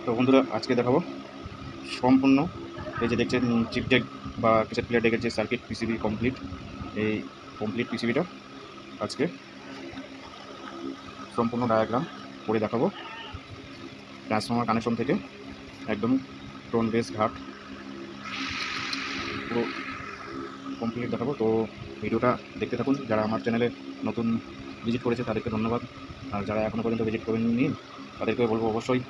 তো বন্ধুরা আজকে দেখাবো সম্পূর্ণ এই যে দেখছেন চিপ ডেক বা ক্যাসেট প্লেয়ার ডেকের যে সার্কিট পিসিবি কমপ্লিট, এই কমপ্লিট পিসিবিটা আজকে সম্পূর্ণ ডায়াগ্রাম করে দেখাবো। ট্রান্সফর্মার কানেকশন থেকে একদম টোন বেস ঘাট পুরো কমপ্লিট দেখাবো। তো ভিডিওটা দেখতে থাকুন। যারা আমার চ্যানেলে নতুন ভিজিট করেছে তাদেরকে ধন্যবাদ, আর যারা এখনও পর্যন্ত ভিজিট করেননি তাদেরকে বলবো অবশ্যই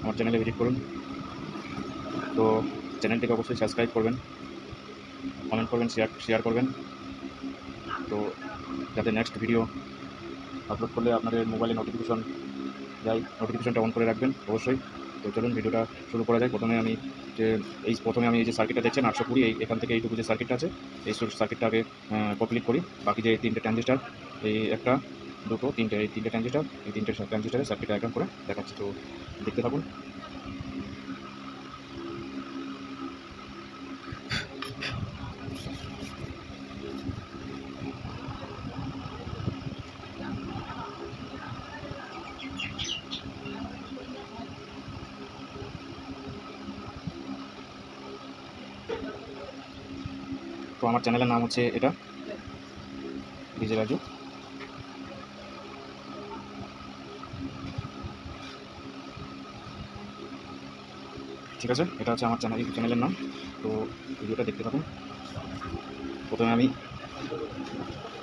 আমার চ্যানেলে ভিজিট করুন। তো চ্যানেলটিকে অবশ্যই সাবস্ক্রাইব করবেন, কমেন্ট করবেন, শেয়ার করবেন, তো যাতে নেক্সট ভিডিও আপলোড করলে আপনাদের মোবাইলে নোটিফিকেশন যায়, নোটিফিকেশনটা অন করে রাখবেন অবশ্যই। তো চলুন ভিডিওটা শুরু করা যায়। প্রথমে আমি এই যে সার্কিটটা দেখছেন 820, এখান থেকে এইটুকু যে সার্কিটটা আছে এই সার্কিটটা আগে কমপ্লিট করি। বাকি যে তিনটে ট্রানজিস্টার, এই একটা দুটো তিনটে, এই তিনটে ট্রানজিস্টারের সার্কিট ডায়াগ্রাম করে দেখাচ্ছি। তো দেখতে থাকুন। তো আমার চ্যানেলের নাম হচ্ছে এটা ডিজে রাজু। ঠিক আছে, এটা হচ্ছে আমার চ্যানেলের নাম। তো ভিডিওটা দেখতে থাকুন। প্রথমে আমি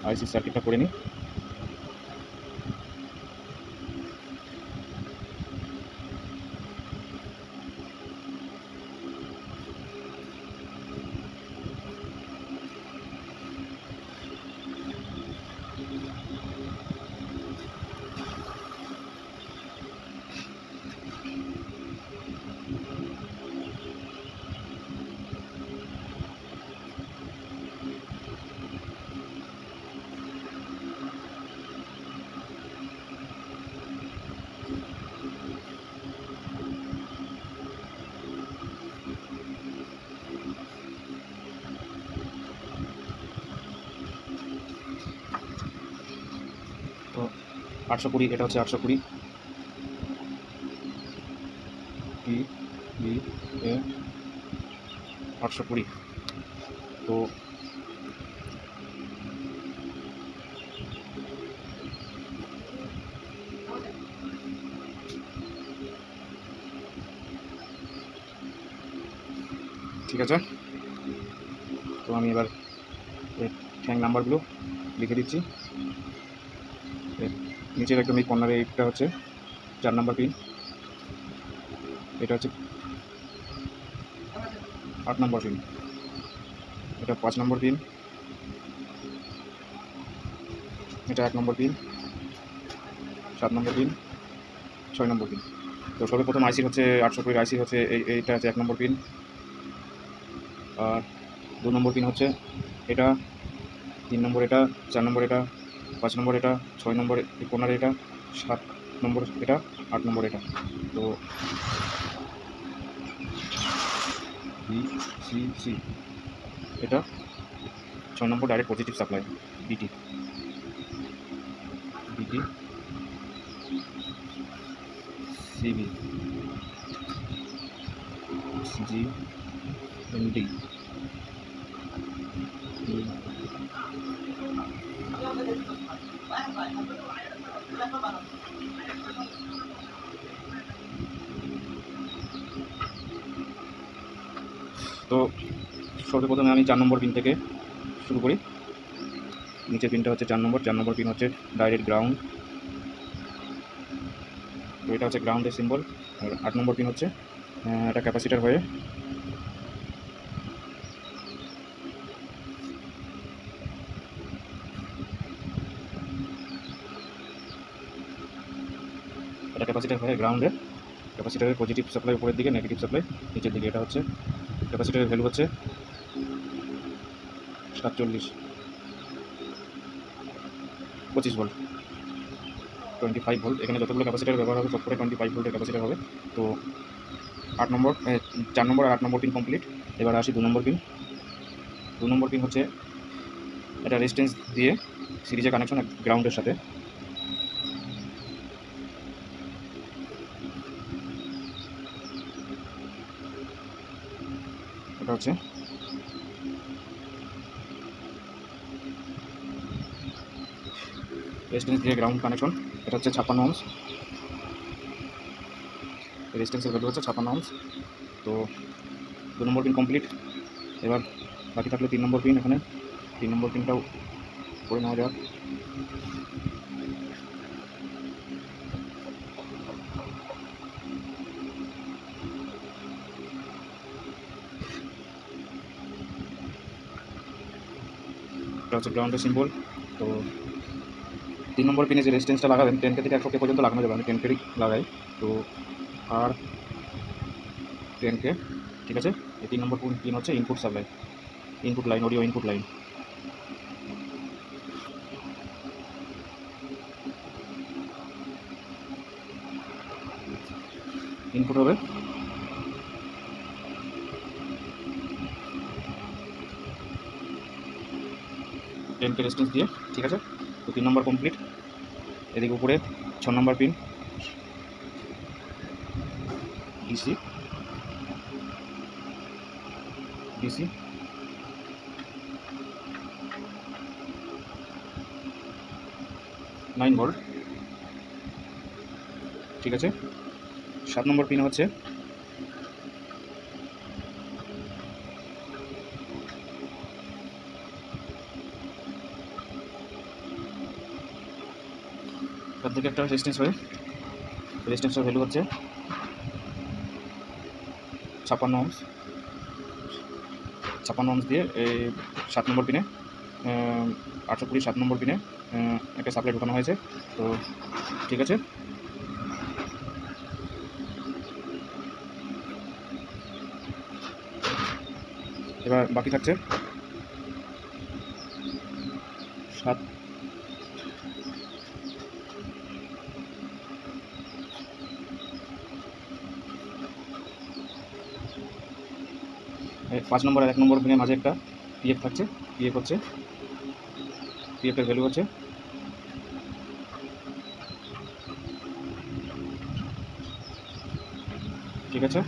আইসি সার্কিটটা করে নিই। তো 820, এটা হচ্ছে 820 ই বি এ 820। তো ঠিক আছে, তো আমি এবার এই ট্যাঙ্ক নাম্বারগুলো লিখে দিচ্ছি। নিচের একদম এই কর্নারে এটা হচ্ছে 4 নম্বর পিন, এটা হচ্ছে 8 নম্বর পিন, এটা 5 নম্বর পিন, এটা 1 নম্বর পিন, 7 নম্বর পিন, 6 নম্বর পিন। তো সর্বপ্রথম আইসি হচ্ছে 820 আইসি হচ্ছে এইটা হচ্ছে 1 নম্বর পিন, আর 2 নম্বর পিন হচ্ছে এটা, 3 নম্বর এটা, 4 নম্বর এটা, 5 নম্বর এটা, 6 নম্বর এই কর্নারে এটা, 7 নম্বর এটা, 8 নম্বর এটা। তো বি সি সি, এটা 6 নম্বর ডাইরেক্ট পজিটিভ সাপ্লাই, বিটি বিটি সিবি জি এমডি। তো সর্বপ্রথমে আমি 4 নম্বর পিন থেকে শুরু করি। নিচের পিনটা হচ্ছে 4 নম্বর পিন হচ্ছে ডাইরেক্ট গ্রাউন্ড, তো এটা হচ্ছে গ্রাউন্ডের সিম্বল। আর 8 নম্বর পিন হচ্ছে এটা ক্যাপাসিটার হয়ে গ্রাউন্ডে, ক্যাপাসিটারের পজিটিভ সাপ্লাই উপরের দিকে, নেগেটিভ সাপ্লাই নিচের দিকে। এটা হচ্ছে ক্যাপাসিটারের ভ্যালু হচ্ছে 25 ভোল্ট, 25 ভোল্ট। এখানে যতগুলো ক্যাপাসিটার ব্যবহার হবে সবকটাই 25 ভোল্টের ক্যাপাসিটার হবে। তো 4 নম্বর আর 8 নম্বর পিন কমপ্লিট। এবার আসি 2 নম্বর পিন। 2 নম্বর পিন হচ্ছে এটা রেজিস্ট্যান্স দিয়ে সিরিজে কানেকশন গ্রাউন্ডের সাথে। এটা হচ্ছে রেজিস্ট্যান্স দিয়ে গ্রাউন্ড কানেকশন। এটা হচ্ছে 56 ohms, রেজিস্ট্যান্সের ভ্যালু হচ্ছে 56 ohms। তো 2 নম্বর পিন কমপ্লিট। এবার বাকি থাকলো 3 নম্বর পিন। এখানে 3 নম্বর পিনটাও করে নেওয়া যাক। এটা হচ্ছে গ্রাউন্ডের সিম্বল। তো 3 নম্বর পিনে যে রেজিস্ট্যান্সটা লাগাবেন 10K থেকে 100K পর্যন্ত লাগানো যাবে। আমি 10K লাগাই। তো আর 10K, ঠিক আছে। এই 3 নম্বর পিন হচ্ছে input supply, input line, audio input line. Input হবে 10K রেজিস্ট্যান্স দিয়ে, ঠিক আছে। তো 3 নম্বর কমপ্লিট। এদিকে উপরে 6 নম্বর পিন ডিসি, ডিসি 9 ভোল্ট, ঠিক আছে। 7 নম্বর পিন হচ্ছে তার থেকে একটা রেজিস্ট্যান্স হয়, রেজিস্ট্যান্সের ভ্যালু হচ্ছে 56 ohms। 56 ohms দিয়ে এই 7 নম্বর পিনে 820 7 নম্বর পিনে একটা সাপ্লাই ঢোকানো হয়েছে। তো ঠিক আছে। এবার বাকি থাকছে 7, 5 নম্বর আর 1 নম্বর পিনের মাঝে একটা পিএফ থাকছে। পিএফ হচ্ছে, পিএফের ভ্যালু হচ্ছে ঠিক আছে।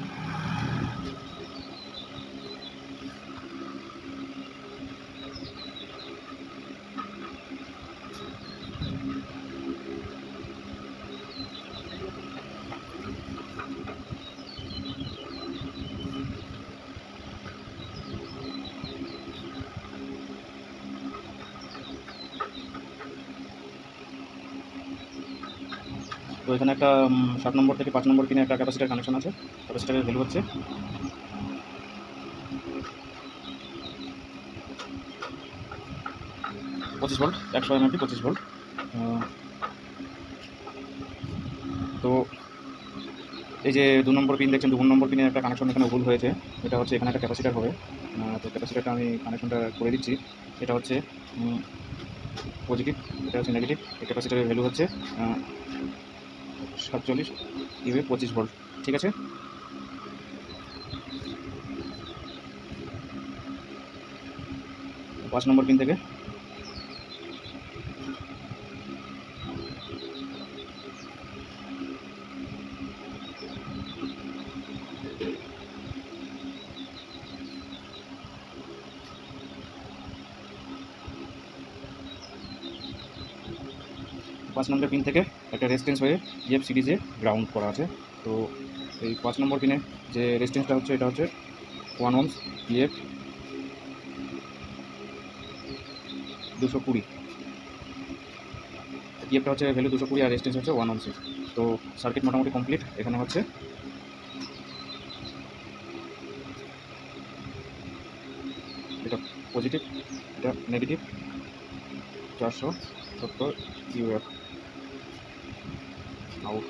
তো এখানে একটা 7 নম্বর থেকে 5 নম্বর পিনে একটা ক্যাপাসিটার কানেকশন আছে। ক্যাপাসিটারের ভ্যালু হচ্ছে 25 ভোল্ট, 100 mAh 25 ভোল্ট। তো এই যে 2 নম্বর পিন দেখছেন, 2 নম্বর পিনে একটা কানেকশন এখানে ভুল হয়েছে। এটা হচ্ছে এখানে একটা ক্যাপাসিটার হবে। তো ক্যাপাসিটারটা আমি কানেকশনটা করে দিচ্ছি। এটা হচ্ছে পজিটিভ, এটা হচ্ছে নেগেটিভ। এই ক্যাপাসিটারের ভ্যালু হচ্ছে 47 ইউএ 25 ভোল্ট, ঠিক আছে। পাঁচ নম্বর পিন থেকে 5 নম্বর পিন থেকে একটা রেজিস্ট্যান্স হয়ে ইএফ সিরিজে গ্রাউন্ড করা আছে। তো এই 5 নম্বর পিনে যে রেজিস্ট্যান্সটা হচ্ছে এটা হচ্ছে 1 ohms ইএফ 220। ইএফটা হচ্ছে ভ্যালু 220 আর রেজিস্ট্যান্স হচ্ছে 1 ohms। তো সার্কিট মোটামুটি কমপ্লিট। এখানে হচ্ছে এটা পজিটিভ, এটা নেগেটিভ, 470 ইউএফ আউট।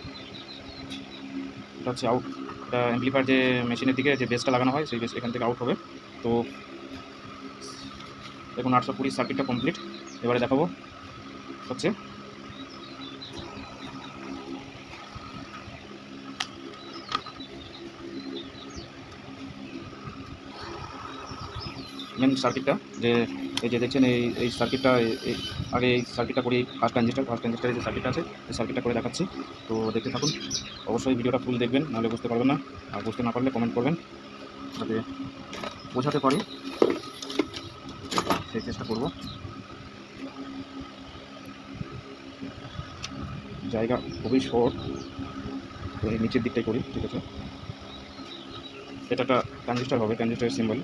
এটা হচ্ছে আউট। এটা অ্যাম্পলিফায়ার যে মেশিনের দিকে যে বেসটা লাগানো হয় সেই বেস এখান থেকে আউট হবে। তো দেখুন 820 সার্কিটটা কমপ্লিট। এবারে দেখাবো হচ্ছে মেন সার্কিটটা। যে এই যে দেখছেন এই সার্কিটটা, আগে এই সার্কিটটা করি ফার্স্ট ট্রানজিস্টারের যে সার্কিটটা আছে এই সার্কিটটা করে দেখাচ্ছি। তো দেখতে থাকুন, অবশ্যই ভিডিওটা ফুল দেখবেন, নাহলে বুঝতে পারবেন না। আর বুঝতে না পারলে কমেন্ট করবেন। যাতে বোঝাতে পারি সেই চেষ্টা করব। জায়গা খুবই শর্ট, তো এই নিচের দিকটাই করি, ঠিক আছে। এটা একটা ট্রানজিস্টার হবে, ট্রানজিস্টারের সিম্বল।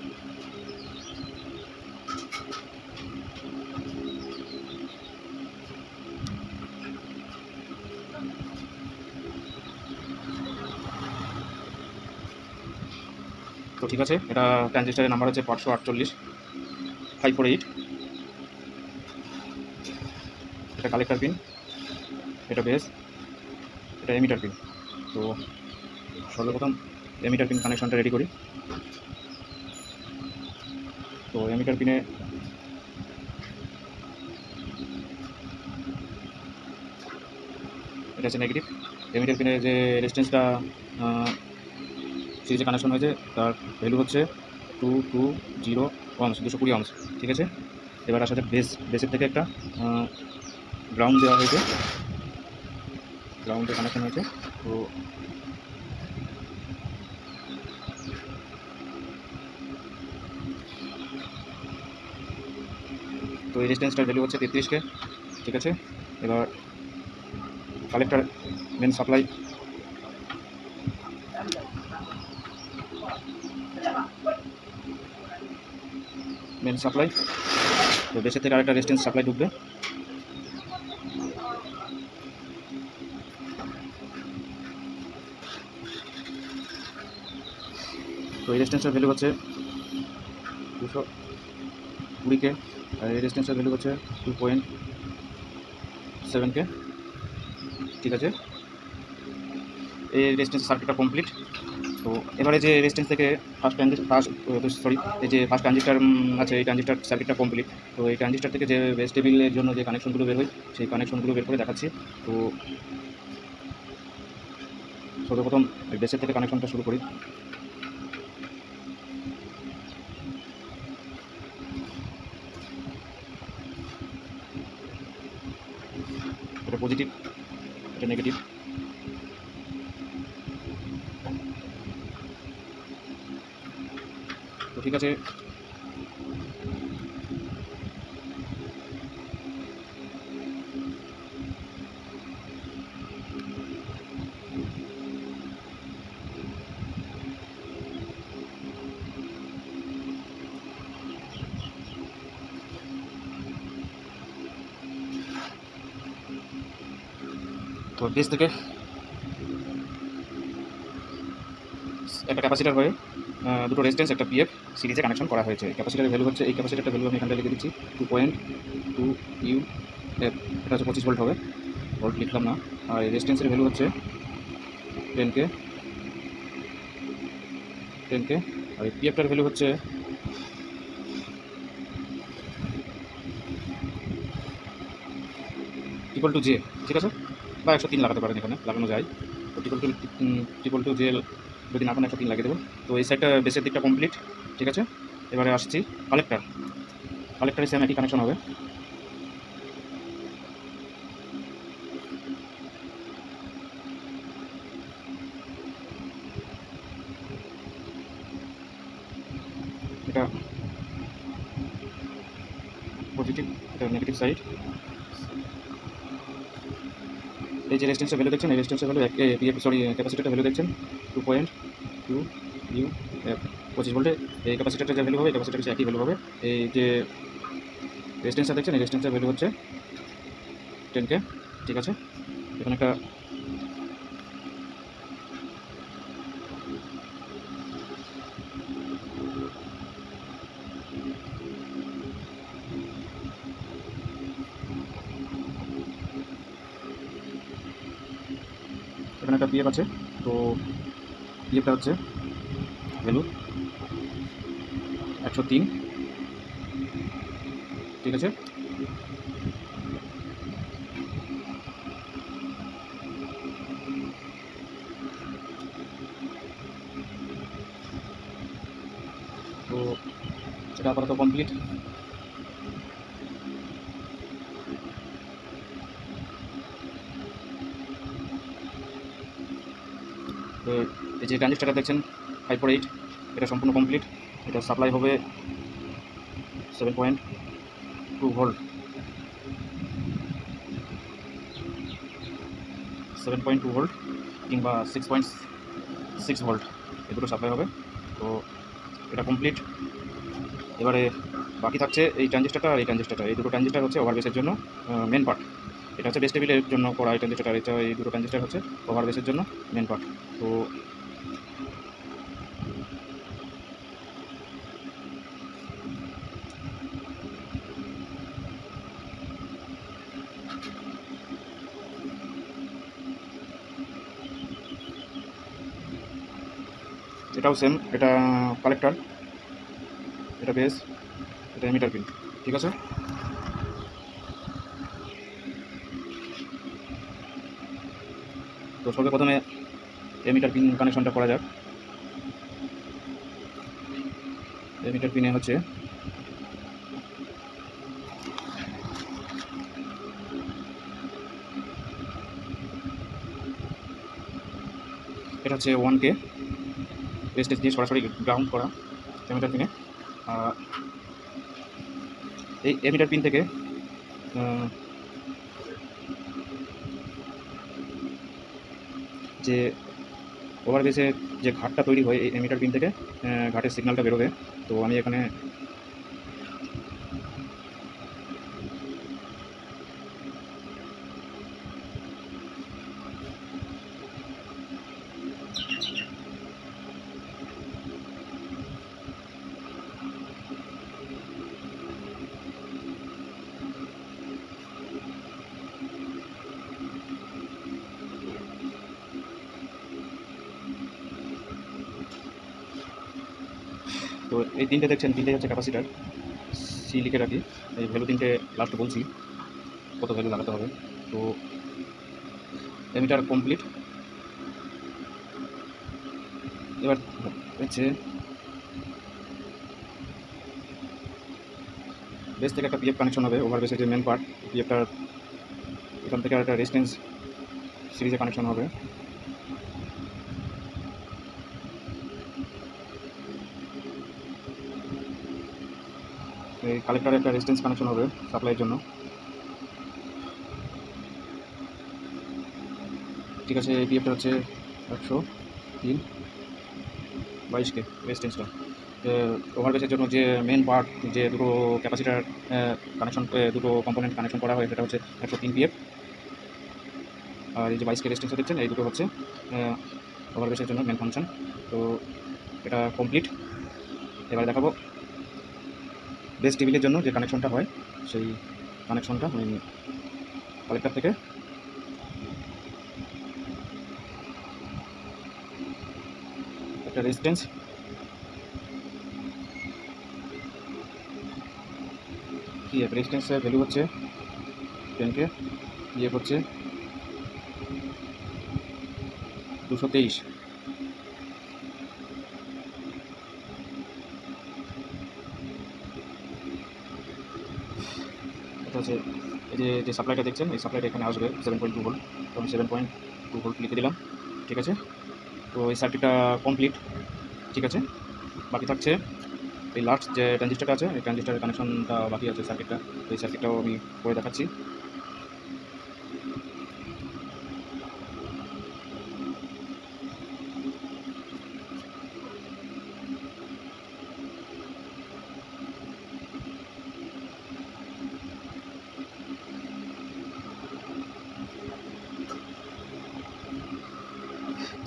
তো ঠিক আছে, এটা ট্রানজিস্টারের নাম্বার হচ্ছে 548 এটা কালেক্টর পিন, এটা বেস, এটা এমিটার পিন। তো সর্বপ্রথম এমিটার পিন কানেকশনটা রেডি করি। তো এমিটার পিনে এটা হচ্ছে নেগেটিভ। এমিটার পিনে যে রেজিস্ট্যান্সটা সিরিজে কানেকশন হয়েছে তার ভ্যালু হচ্ছে 220 ohms, 220 ohms, ঠিক আছে। এবার আসলে বেসের থেকে একটা গ্রাউন্ড দেওয়া হয়েছে, গ্রাউন্ডে কানেকশন হয়েছে। তো এই রেজিস্ট্যান্সটার ভ্যালু হচ্ছে 33K, ঠিক আছে। এবার কালেক্টর মেন সাপ্লাই, তো বেসের থেকে আরেকটা রেজিস্ট্যান্স সাপ্লাই ঢুকবে। তো এই রেজিস্ট্যান্সের ভ্যালু হচ্ছে 220K, আর এই রেজিস্ট্যান্সের ভ্যালু হচ্ছে 2.7K, ঠিক আছে। এই রেজিস্ট্যান্স সার্কিটটা কমপ্লিট। তো এবারে যে রেজিস্ট্যান্স থেকে ফার্স্ট এই যে ফার্স্ট ট্রানজিস্টার আছে, এই ট্রানজিস্টার সার্কিটটা কমপ্লিট। তো এই ট্রানজিস্টার থেকে যে বেস টেবিলের জন্য যে কানেকশনগুলো বের হয় সেই কানেকশনগুলো বের করে দেখাচ্ছি। তো সর্বপ্রথম বেসের থেকে কানেকশনটা শুরু করি। এটা পজিটিভ, এটা নেগেটিভ। তো ঠিক আছে, তো বেস থেকে একটা ক্যাপাসিটার হয়ে দুটো রেজিস্ট্যান্স, একটা পিএফ সিরিজে কানেকশন করা হয়েছে। ক্যাপাসিটারের ভ্যালু হচ্ছে, এই ক্যাপাসিটারটা ভ্যালু আমি এখানটা লিখে দিচ্ছি 2.2 UF, এটা হচ্ছে 25 ভোল্ট হবে, ভোল্ট লিখলাম না। আর এই রেজিস্ট্যান্সের ভ্যালু হচ্ছে 10K, আর এই পিএফটার ভ্যালু হচ্ছে =J, ঠিক আছে, বা 103 লাগাতে পারেন, এখানে লাগানো যায়। তো =J যদি না কোনো 103 লাগিয়ে দেবো। তো এই সাইডটা বেসের দিকটা কমপ্লিট, ঠিক আছে। এবারে আসছি কালেক্টারে সেম একই কানেকশন হবে। এটা পজিটিভ, এটা নেগেটিভ সাইড। এই যে রেজিস্ট্যান্সের ভ্যালু দেখছেন, এই রেজিস্ট্যান্সের ভ্যালু ক্যাপাসিটারটা ভ্যালু দেখছেন 2.2 UF, 25 ভোল্টে। এই ক্যাপাসিটারটা যে ভ্যালু হবে, এই ক্যাপাসিটার একই ভ্যালু হবে। এই যে রেজিস্ট্যান্সটা দেখছেন, এই রেজিস্ট্যান্সের ভ্যালু হচ্ছে 10K, ঠিক আছে। এখানে একটা পিএফ আছে। তো পিএফটা হচ্ছে ভ্যালু 103, ঠিক আছে। তো এটা আপাতত কমপ্লিট। তো এই যে ট্রানজিস্টারটা দেখছেন 548, এটা সম্পূর্ণ কমপ্লিট। এটা সাপ্লাই হবে 7.2 ভোল্ট, 7.2 ভোল্ট কিংবা 6.6 ভোল্ট, এই দুটো সাপ্লাই হবে। তো এটা কমপ্লিট। এবারে বাকি থাকছে এই ট্রানজিস্টারটা আর এই ট্রানজিস্টারটা। এই দুটো ট্রানজিস্টার হচ্ছে ওভারবেসের জন্য মেন পার্ট। এটা হচ্ছে বেস টেবিলের জন্য করা এই ট্রানজিস্টার, এটা এই দুটো ট্রানজিস্টার হচ্ছে ওভারবেসের জন্য মেন পার্ট। তো এটাও সেম, এটা কালেক্টর, এটা বেস, এটা এমিটার পিন, ঠিক আছে। তো সর্বপ্রথমে এমিটার পিন কানেকশনটা করা যাক। এমিটার পিনে হচ্ছে এটা হচ্ছে 1K রেজিস্ট্যান্স দিয়ে সরাসরি গ্রাউন্ড করা এমিটার পিনে। এই এমিটার পিন থেকে যে ওভারবেসে যে ঘাটটা তৈরি হয় এই এমিটার পিন থেকে ঘাটের সিগন্যালটা বেরোবে। তো আমি এখানে তো এই তিনটে দেখছেন, তিনটে হচ্ছে ক্যাপাসিটার, সি লিখে রাখি। এই ভ্যালু তিনটে লাস্টে বলছি কত ভ্যালু লাগাতে হবে। তো এমিটার কমপ্লিট। এবার হচ্ছে বেস থেকে একটা পিএফ কানেকশন হবে, ওভার বেসের যে মেন পার্ট পিএফটার এখান থেকে একটা রেজিস্ট্যান্স সিরিজে কানেকশন হবে। এই কালেক্টরে একটা রেজিস্ট্যান্স কানেকশন হবে সাপ্লাইয়ের জন্য, ঠিক আছে। এই পিএফটা হচ্ছে 103/22K রেজিস্ট্যান্সটা। ওভার বেসের জন্য যে মেন পার্ট, যে দুটো ক্যাপাসিটার কানেকশন, দুটো কম্পোনেন্ট কানেকশন করা হয়, সেটা হচ্ছে 103 পিএফ। আর এই যে 22K রেজিস্ট্যান্সটা দেখছেন, এই দুটো হচ্ছে ওভার বেসের জন্য মেন ফাংশন। তো এটা কমপ্লিট। এবারে দেখাবো বেস টেবিলের জন্য যে কানেকশনটা হয়, সেই কানেকশনটা আমি কালেক্টর থেকে একটা রেজিস্ট্যান্স, পিএফ রেজিস্ট্যান্সের ভ্যালু হচ্ছে 10K, পিএফ হচ্ছে 223। এটা হচ্ছে এই যে সাপ্লাইটা দেখছেন, এই সাপ্লাইটা এখানে আসবে 7.2 ভোল্ট, তো আমি 7.2 ভোল্ট লিখে দিলাম, ঠিক আছে। তো এই সার্কিটটা কমপ্লিট, ঠিক আছে। বাকি থাকছে এই লাস্ট যে ট্রানজিস্টারটা আছে, এই ট্রানজিস্টারের কানেকশনটা বাকি আছে সার্কিটটা। তো এই সার্কিটটাও আমি করে দেখাচ্ছি।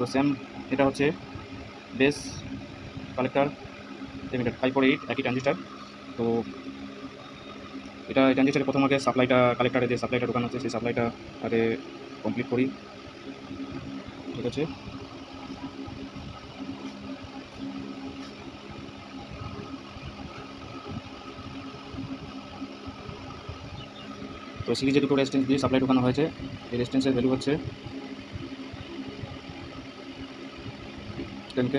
তো সেম, এটা হচ্ছে বেস, কালেক্টর, এমিটার 548 একই ট্রানজিস্টার। তো এটা এই ট্রানজিস্টারে প্রথম আগে সাপ্লাইটা, কালেক্টরে যে সাপ্লাইটা ঢোকানো হচ্ছে সেই সাপ্লাইটা আগে কমপ্লিট করি, ঠিক আছে। তো সিরিজে দুটো রেজিস্ট্যান্স দিয়ে সাপ্লাই ঢোকানো হয়েছে। এই রেজিস্ট্যান্সের ভ্যালু হচ্ছে 10K,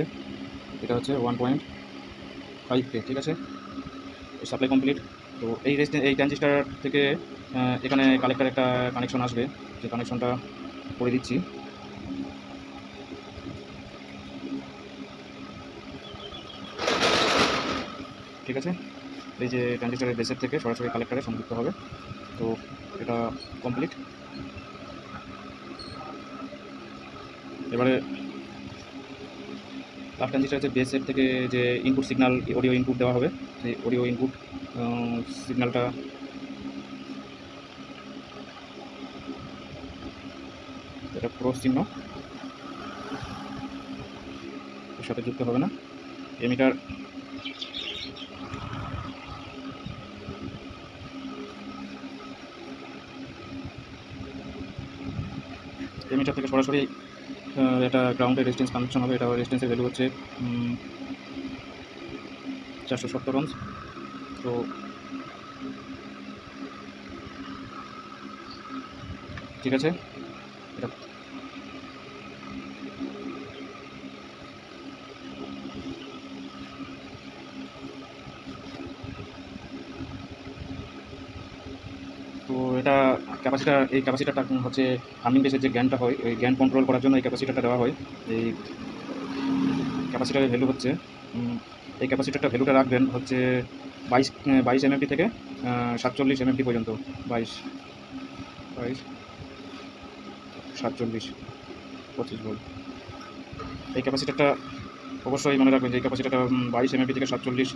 এটা হচ্ছে 1.5K, ঠিক আছে। Supply complete. তো এই ট্রানজিস্টার থেকে এখানে কালেক্টর একটা কানেকশন আসবে, যে কানেকশনটা করে দিচ্ছি। ঠিক আছে। এই যে ট্রানজিস্টারের বেসের থেকে সরাসরি কালেক্টরে সংযুক্ত হবে। তো এটা কমপ্লিট। এবারে লাস্ট ট্রানজিস্টার যে বেসের থেকে যে ইনপুট সিগন্যাল অডিও ইনপুট দেওয়া হবে, সেই অডিও ইনপুট সিগন্যালটা এটা ক্রস চিহ্ন এর সাথে যুক্ত হবে না। এমিটার থেকে সরাসরি এটা গ্রাউন্ডের রেজিস্ট্যান্স কানেকশন হবে। এটা রেজিস্ট্যান্সের ভ্যালু হচ্ছে 470 ohms। তো ঠিক আছে, এটা তো এটা ক্যাপাসিটার, এই ক্যাপাসিটারটা হচ্ছে হামিং বেসের যে জ্ঞানটা হয়, ওই জ্ঞান কন্ট্রোল করার জন্য এই ক্যাপাসিটারটা দেওয়া হয়। এই ক্যাপাসিটারের ভ্যালু হচ্ছে এই ক্যাপাসিটারটা ভ্যালুটা রাখবেন হচ্ছে 22 এমএমপি থেকে 47 এমএমপি পর্যন্ত। 22 47 25 ভোল্ট। এই ক্যাপাসিটারটা অবশ্যই মনে রাখবেন যে এই ক্যাপাসিটারটা 22 এমএমপি থেকে 47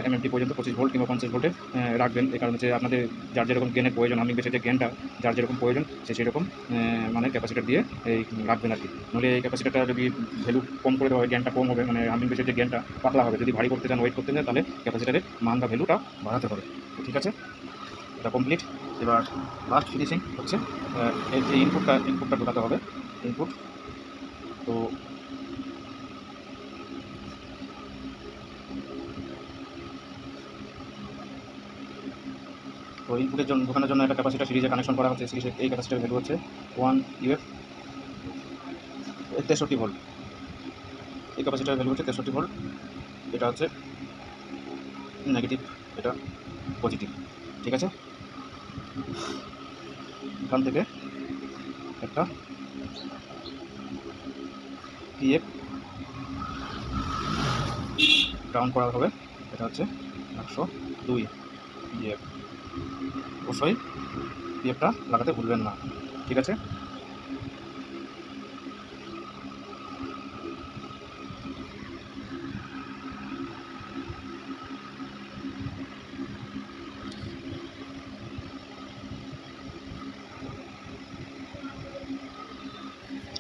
এমএমপি পর্যন্ত 25 ভোল্ট কিংবা 50 ভোল্টে রাখবেন। এই কারণে যে আপনাদের যার যেরকম গেনের প্রয়োজন, হামিং বেসের যে গেনটা যার যেরকম প্রয়োজন সে সেরকম মানে ক্যাপাসিটার দিয়ে এই রাখবেন আর কি। নাহলে এই ক্যাপাসিটারটা যদি ভ্যালু কম করে দেওয়া হয়, জ্ঞানটা কম হবে, মানে হামিং বেসের যে জ্ঞানটা পাতলা হবে। যদি ভারী করতে চান, ওয়েট করতে চান, তাহলে ক্যাপাসিটারের মান বা ভ্যালুটা বাড়াতে হবে। ঠিক আছে, এটা কমপ্লিট। এবার লাস্ট ফিনিশিং হচ্ছে এই যে ইনপুটটা ঢোকাতে হবে। ইনপুট তো তো ইনপুটের জন্য ঢোকানোর জন্য একটা ক্যাপাসিটার সিরিজে কানেকশন করা হচ্ছে। সিরিজে এই ক্যাপাসিটার ভ্যালু হচ্ছে 1 UF 63 ভোল্ট। এই ক্যাপাসিটার ভ্যালু হচ্ছে 63 ভোল্ট। এটা হচ্ছে নেগেটিভ, এটা পজিটিভ। ঠিক আছে, এখান থেকে একটা PF গ্রাউন্ড করা হবে। এটা হচ্ছে 102 PF। অবশ্যই PFটা লাগাতে ভুলবেন না। ঠিক আছে,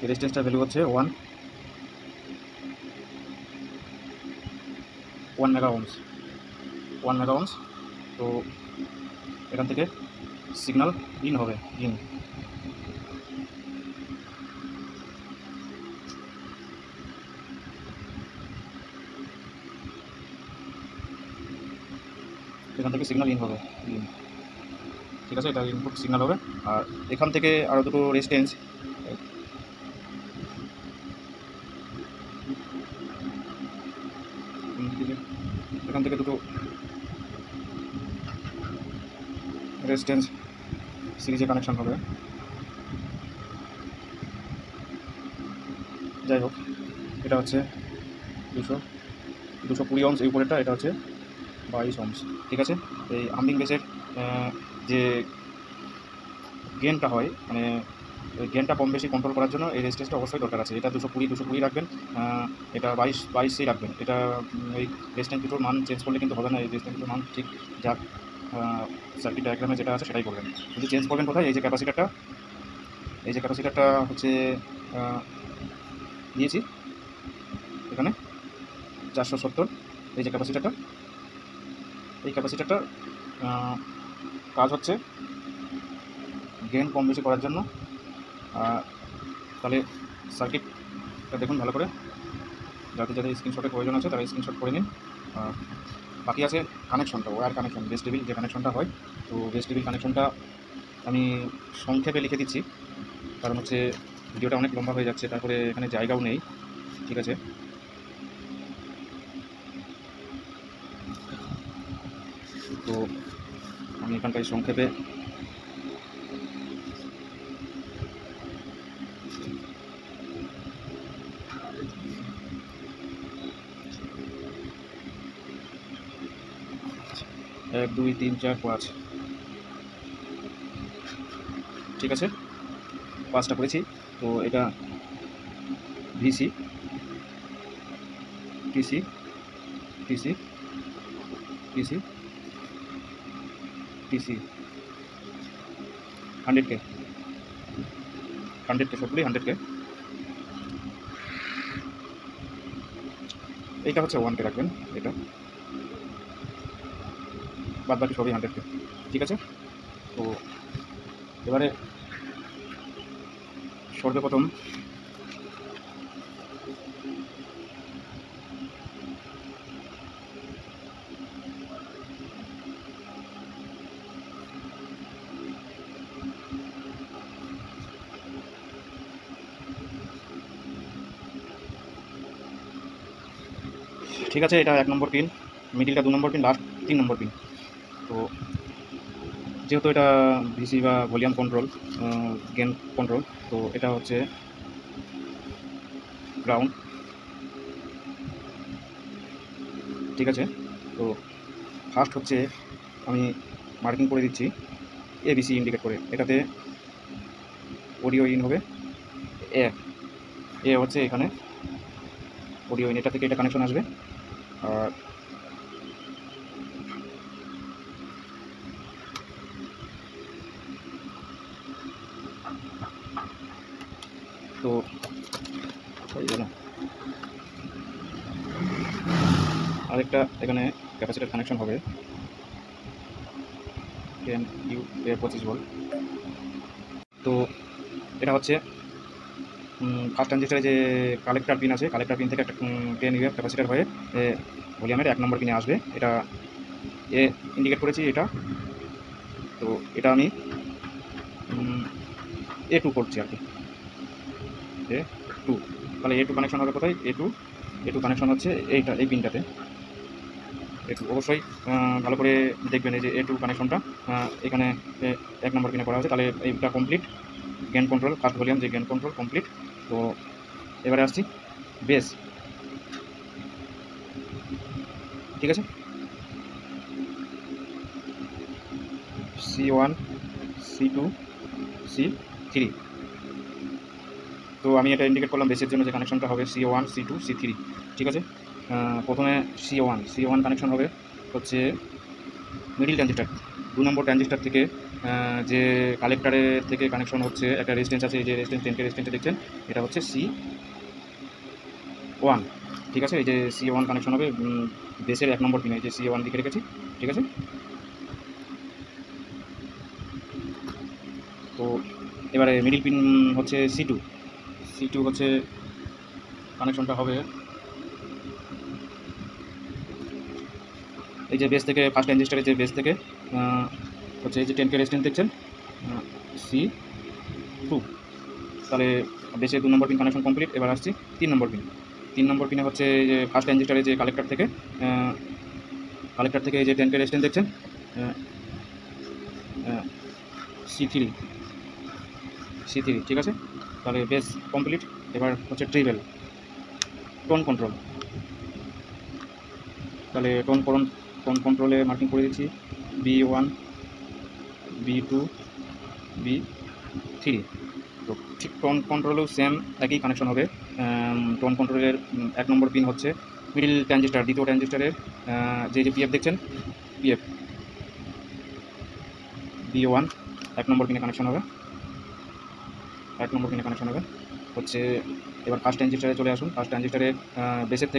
রেজিস্ট্যান্সটার ভ্যালু হচ্ছে 1 মেগা ওহমস। তো এখান থেকে সিগন্যাল ইন হবে। এখান থেকে সিগন্যাল ইন হবে। ঠিক আছে, এটা ইনপুট সিগন্যাল হবে। আর এখান থেকে আরও দুটো রেজিস্ট্যান্স, এখান থেকে দুটো রেজিস্ট্যান্স সিরিজে কানেকশন হবে। যাই হোক, এটা হচ্ছে 220 ohms। এই উপরেরটা এটা হচ্ছে 22 ohms। ঠিক আছে, এই হামিং বেসের যে গেনটা হয়, মানে ওই গেনটা কম বেশি কন্ট্রোল করার জন্য এই রেজিস্ট্যান্সটা অবশ্যই দরকার আছে। এটা 220 রাখবেন, এটা 22 রাখবেন। এটা ওই রেজিস্ট্যান্স দুটোর মান চেঞ্জ করলে কিন্তু হবে না। এই রেজিস্ট্যান্স দুটোর মান ঠিক যা সার্কিট ডায়াগ্রামে যেটা আছে সেটাই করবেন। যদি চেঞ্জ করবেন কোথায়, এই যে ক্যাপাসিটারটা হচ্ছে দিয়েছি এখানে 470। এই যে ক্যাপাসিটারটা কাজ হচ্ছে গেন কম বেশি করার জন্য। তাহলে সার্কিটটা দেখুন ভালো করে, যাদের স্ক্রিনশটের প্রয়োজন আছে তারা স্ক্রিনশট করে নিন। বাকি আছে কানেকশনটা, ওয়্যার কানেকশন, বেস টেবিল যে কানেকশনটা হয়। তো বেস টেবিল কানেকশনটা আমি সংক্ষেপে লিখে দিচ্ছি, কারণ হচ্ছে ভিডিওটা অনেক লম্বা হয়ে যাচ্ছে, তারপরে এখানে জায়গাও নেই। ঠিক আছে, তো আমি এখানটায় সংক্ষেপে 1 2 3 4 5, ঠিক আছে, 5টা করেছি। তো এটা VC, TC, TC, TC, TC, 100K, 100K সবগুলি 100K। এইটা হচ্ছে 1K রাখবেন, এটা বাদ বাকি সবই 100K, ঠিক আছে। তো এবারে সর্বপ্রথম ঠিক আছে, এটা 1 নম্বর পিন, মিডিলটা 2 নম্বর পিন, লাস্ট 3 নম্বর পিন। তো যেহেতু এটা ভিসি বা ভলিউম কন্ট্রোল, গেন কন্ট্রোল, তো এটা হচ্ছে গ্রাউন্ড, ঠিক আছে। তো ফার্স্ট হচ্ছে আমি মার্কিং করে দিচ্ছি এবিসি ইন্ডিকেট করে, এটাতে অডিও ইন হবে, এ এ হচ্ছে এখানে অডিও ইন, এটা থেকে এটা কানেকশন আসবে। আর তো আরেকটা এখানে ক্যাপাসিটার কানেকশন হবে 10U 25 ভোল্ট। তো এটা হচ্ছে ফার্স্ট ট্রানজিস্টারে যে কালেক্টর পিন আছে, কালেক্টর পিন থেকে একটা 10U ক্যাপাসিটার হয়ে ভলিউমের 1 নম্বর পিনে আসবে। এটা এ ইন্ডিকেট করেছি এটা। তো এটা আমি A2 করছি আর কি, A2। তাহলে A2 কানেকশন হবে কোথায়? A2 কানেকশন হচ্ছে এইটা, এই পিনটাতে A2। অবশ্যই ভালো করে দেখবেন এই যে A2 কানেকশনটা এখানে 1 নম্বর পিনে করা হয়েছে। তাহলে এইটা complete, gain control, first volume যে গেন কন্ট্রোল কমপ্লিট। তো এবারে আসছি বেস, ঠিক আছে। C1, C2, C3। তো আমি এটা ইন্ডিকেট করলাম বেসের জন্য যে কানেকশনটা হবে C1, C2, C3, ঠিক আছে। প্রথমে C1 কানেকশন হবে হচ্ছে মিডিল ট্রানজিস্টার, 2 নম্বর ট্রানজিস্টার থেকে যে কালেক্টারের থেকে কানেকশন হচ্ছে, একটা রেজিস্ট্যান্স আছে, এই যে রেজিস্ট্যান্স 10K রেজিস্ট্যান্সটা দেখছেন, এটা হচ্ছে C1, ঠিক আছে। এই যে C1 কানেকশন হবে বেসের 1 নম্বর পিনে, এই যে C1 দিকে রেখেছি, ঠিক আছে। তো এবারে মিডিল পিন হচ্ছে C2 হচ্ছে কানেকশনটা হবে এই যে বেস থেকে, ফার্স্ট ট্রানজিস্টারের যে বেস থেকে হচ্ছে এই যে 10K রেজিস্ট্যান্স দেখছেন, C2। তাহলে বেসে 2 নম্বর পিন কানেকশন কমপ্লিট। এবার আসছি 3 নম্বর পিন। 3 নম্বর পিনে হচ্ছে যে ফার্স্ট ট্রানজিস্টারের যে কালেক্টর থেকে এই যে 10K রেজিস্ট্যান্স দেখছেন, C3, ঠিক আছে। তাহলে বেস কমপ্লিট। এবার হচ্ছে ট্রিবেল, টোন কন্ট্রোল। তাহলে টোন কন্ট্রোলে মার্কিং করে দিচ্ছি B1, B2, B3। তো ঠিক টোন কন্ট্রোলেও সেম একই কানেকশন হবে। টোন কন্ট্রোলের 1 নম্বর পিন হচ্ছে মিডিল ট্রানজিস্টার, দ্বিতীয় ট্রানজিস্টারের যে পিএফ দেখছেন, পিএফ B1 1 নম্বর পিনে কানেকশন হবে, 1 নম্বর পিনে কানেকশন হবে হচ্ছে। এবার ফার্স্ট ট্রানজিস্টারে চলে আসুন। ফার্স্ট ট্রানজিস্টারে বেসের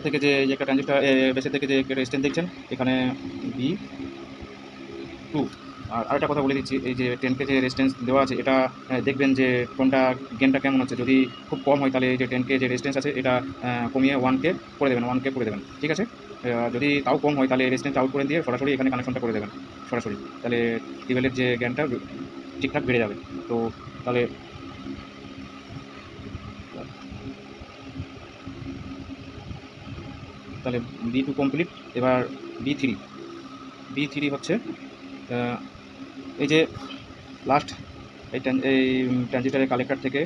থেকে যে একটা ট্রানজিস্টার, বেসের থেকে যে একটা রেজিস্ট্যান্স দেখছেন, এখানে B2। আর আরেকটা কথা বলে দিচ্ছি, এই যে 10K যে রেজিস্ট্যান্স দেওয়া আছে, এটা দেখবেন যে কোনটা গেনটা কেমন হচ্ছে। যদি খুব কম হয় তাহলে এই যে 10K যে রেজিস্ট্যান্স আছে, এটা কমিয়ে 1K করে দেবেন, ঠিক আছে। যদি তাও কম হয় তাহলে রেজিস্ট্যান্স আউট করে দিয়ে সরাসরি এখানে কানেকশনটা করে দেবেন সরাসরি, তাহলে টিউবওয়েলের যে জ্ঞানটা ঠিকঠাক বেড়ে যাবে। তো তাহলে B2 কমপ্লিট। এবার B3 হচ্ছে এই যে লাস্ট এই ট্রানজিস্টারের কালেক্টর থেকে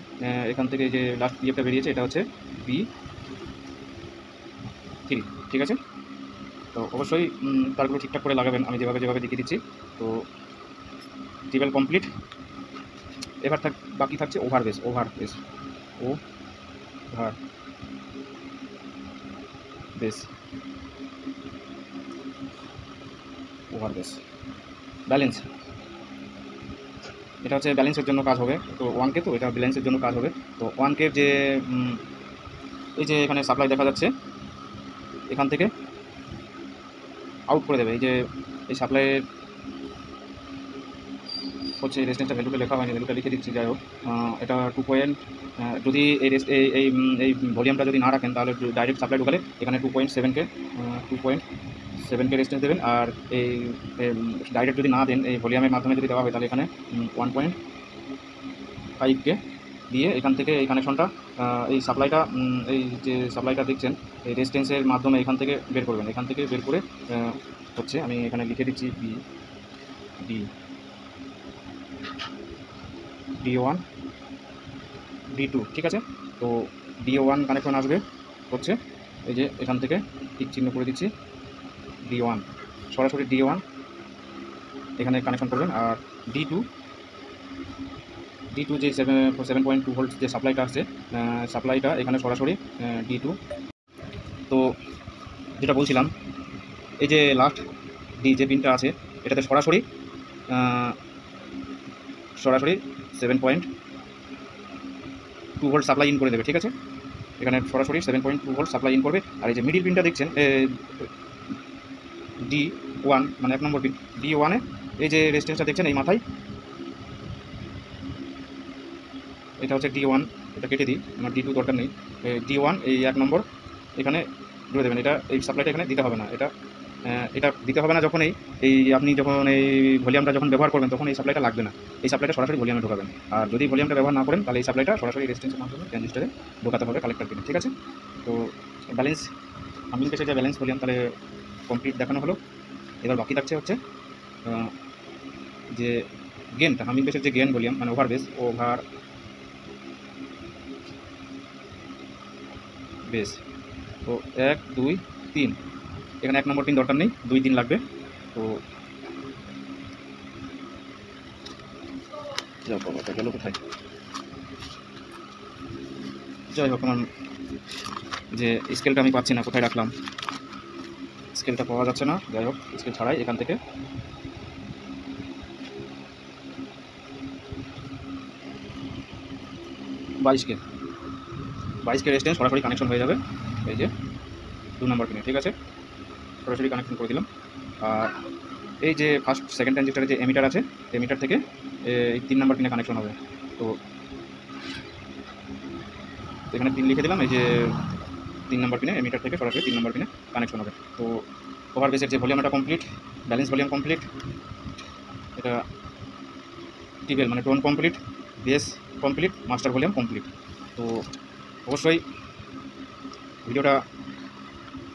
এখান থেকে যে লাস্ট পিএফটা বেরিয়েছে, এটা হচ্ছে 3, ঠিক আছে। তো অবশ্যই তারগুলো ঠিকঠাক করে লাগাবেন, আমি যেভাবে যেভাবে দেখিয়ে দিচ্ছি। তো টিউবওয়েল কমপ্লিট। এবার বাকি থাকছে over base, over base, over base, over base. Balance, এটা হচ্ছে ব্যালেন্সের জন্য কাজ হবে। তো 1K, তো এটা ব্যালেন্সের জন্য কাজ হবে। তো 1K যে এই যে এখানে সাপ্লাই দেখা যাচ্ছে, এখান থেকে আউট করে দেবে। এই যে এই সাপ্লাইয়ের হচ্ছে রেজিস্ট্যান্সটা ভ্যালুটা লেখা হয়নি, ভ্যালুটা লিখে দিচ্ছি। যাই হোক, এটা 2 পয়েন্ট, যদি এই ভলিউমটা যদি না রাখেন তাহলে ডাইরেক্ট সাপ্লাই ঢুকালে এখানে 2.7K 2.7K রেজিস্ট্যান্স দেবেন। আর এই ডাইরেক্ট যদি না দেন, এই ভলিউমের মাধ্যমে যদি দেওয়া হয় তাহলে এখানে 1.5K দিয়ে এখান থেকে এই কানেকশনটা, এই সাপ্লাইটা, এই যে সাপ্লাইটা দেখছেন এই রেজিস্ট্যান্সের মাধ্যমে এখান থেকে বের করবেন। এখান থেকে বের করে হচ্ছে আমি এখানে লিখে দিচ্ছি D1 D2, ঠিক আছে। তো D1 কানেকশন আসবে হচ্ছে এই যে এখান থেকে টিক চিহ্ন করে দিচ্ছি, D1 সরাসরি D1 এখানে কানেকশন করবেন। আর D2 যে 7.2 ভোল্ট যে সাপ্লাইটা আসছে, সাপ্লাইটা এখানে সরাসরি D2। তো যেটা বলছিলাম, এই যে লাস্ট ডি যে পিনটা আছে এটাতে সরাসরি 7.2 ভোল্ট সাপ্লাই ইন করে দেবে, ঠিক আছে। এখানে সরাসরি 7.2 ভোল্ট সাপ্লাই ইন করবে। আর এই যে মিডিল পিনটা দেখছেন D1, মানে 1 নম্বর পিন, D1-এ এই যে রেজিস্ট্যান্সটা দেখছেন এই মাথায়, এটা হচ্ছে D1, এটা কেটে দিই, আমার D2 দরকার নেই। D1 এই 1 নম্বর এখানে জুড়ে দেবেন। এটা এই সাপ্লাইটা এখানে দিতে হবে না, এটা দিতে হবে না। যখন আপনি যখন এই ভলিউমটা যখন ব্যবহার করবেন তখন এই সাপ্লাইটা লাগবে না, এই সাপ্লাইটা সরাসরি ভলিউমে ঢোকাবেন। আর যদি ভলিউমটা ব্যবহার না করেন তাহলে এই সাপ্লাইটা সরাসরি রেজিস্ট্যান্সের মাধ্যমে ট্রানজিস্টরে ঢোকাতে হবে কালেক্টর পিনে, ঠিক আছে। তো ব্যালেন্স, আমি পেছে যে ব্যালেন্স ভলিউম তাহলে কমপ্লিট দেখানো হলো। এবার বাকি থাকছে হচ্ছে যে গেনটা, আমি পেছে যে গেন ভলিউম মানে ওভার বেস, তো 1 2 3, এখানে 1 নম্বর পিন দরকার নেই, 2 3 লাগবে। তো গেল কোথায়, যাই হোক, আমার যে স্কেলটা আমি পাচ্ছি না, কোথায় রাখলাম, স্কেলটা পাওয়া যাচ্ছে না। যাই হোক, স্কেল ছাড়াই এখান থেকে 22K রেজিস্ট্যান্স সরাসরি কানেকশন হয়ে যাবে এই যে 2 নম্বর পিনে, ঠিক আছে। সরাসরি কানেকশন করে দিলাম। আর এই যে ফার্স্ট সেকেন্ড ট্রানজিস্টরের যে এমিটার আছে, এমিটার থেকে এই 3 নম্বর পিনে কানেকশন হবে। তো এখানে 3 লিখে দিলাম, এই যে 3 নম্বর পিনে, এমিটার থেকে সরাসরি 3 নম্বর পিনে কানেকশন হবে। তো ওভার বেসের যে ভলিউমটা কমপ্লিট, ব্যালেন্স ভলিউম কমপ্লিট, এটা টিউবওয়েল মানে tone complete, base complete, master volume complete. তো অবশ্যই ভিডিওটা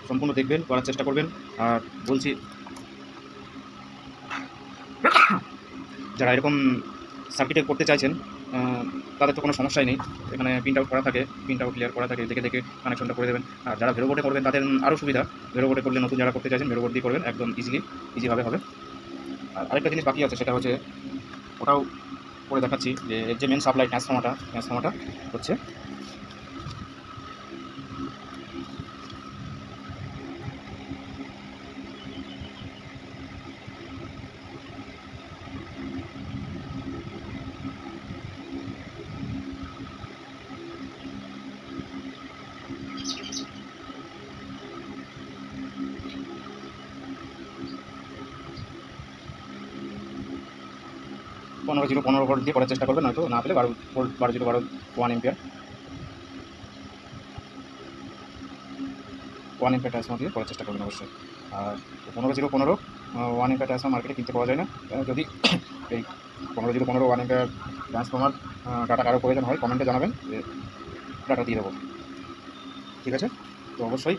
সম্পূর্ণ দেখবেন, করার চেষ্টা করবেন। আর বলছি, যারা এরকম সার্কিটে করতে চাইছেন তাদের তো কোনো সমস্যাই নেই, এখানে প্রিন্ট আউট করা থাকে, প্রিন্ট আউট ক্লিয়ার করা থাকে, দেখে দেখে কানেকশনটা করে দেবেন। আর যারা ভেরো বোর্ডে করবেন তাদের আরও সুবিধা, ভেরো বোর্ডে করলে নতুন যারা করতে চাইছেন ভেরো বোর্ড দিয়ে করবেন, একদম ইজিভাবে হবে। আর আরেকটা জিনিস বাকি আছে, সেটা হচ্ছে ওটাও করে দেখাচ্ছি, যে এর যে মেন সাপ্লাই ট্রান্সফর্মারটা হচ্ছে পনেরো ভোল্ট দিয়ে করার চেষ্টা করবেন, নয়তো না পেলে 12 ভোল্ট, 12 1 এম্পিয়ার ট্রান্সফর্মার দিয়ে করার চেষ্টা করবেন অবশ্যই। আর 15 1 এম্পিয়ার ট্রান্সফর্মার মার্কেটে কিনতে পাওয়া যায় না। যদি এই 15 1 এম্পিয়ার ট্রান্সফর্মার ডাটা কারো প্রয়োজন হয় কমেন্টে জানাবেন, যে ডাটা দিয়ে দেবো, ঠিক আছে। তো অবশ্যই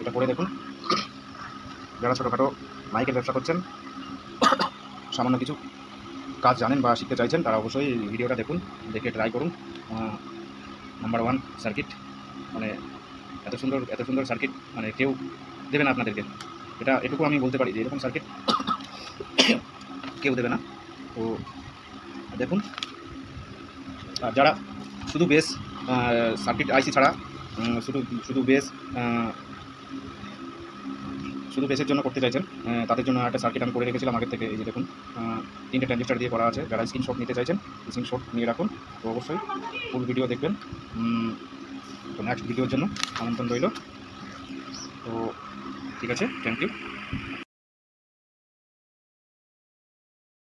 এটা করে দেখুন। যারা ছোটোখাটো মাইকের ব্যবসা করছেন, সামান্য কিছু কাজ জানেন বা শিখতে চাইছেন, তারা অবশ্যই ভিডিওটা দেখুন, দেখে ট্রাই করুন। নাম্বার 1 সার্কিট মানে এত সুন্দর সার্কিট মানে কেউ দেবে না আপনাদেরকে, এটুকু আমি বলতে পারি যে এরকম সার্কিট কেউ দেবে না। তো দেখুন, আর যারা শুধু বেস সার্কিট আইসি ছাড়া শুধু বেস শুধু বেসের জন্য করতে চাইছেন, তাদের জন্য একটা সার্কিট আমি করে রেখেছিলাম আগের থেকে। এই যে দেখুন, 3টে ট্রানজিস্টার দিয়ে করা আছে। যারা স্ক্রিনশট নিতে চাইছেন স্ক্রিনশট নিয়ে রাখুন। তো অবশ্যই ফুল ভিডিও দেখবেন। তো নেক্সট ভিডিওর জন্য আমন্ত্রণ রইল। তো ঠিক আছে, থ্যাংক ইউ।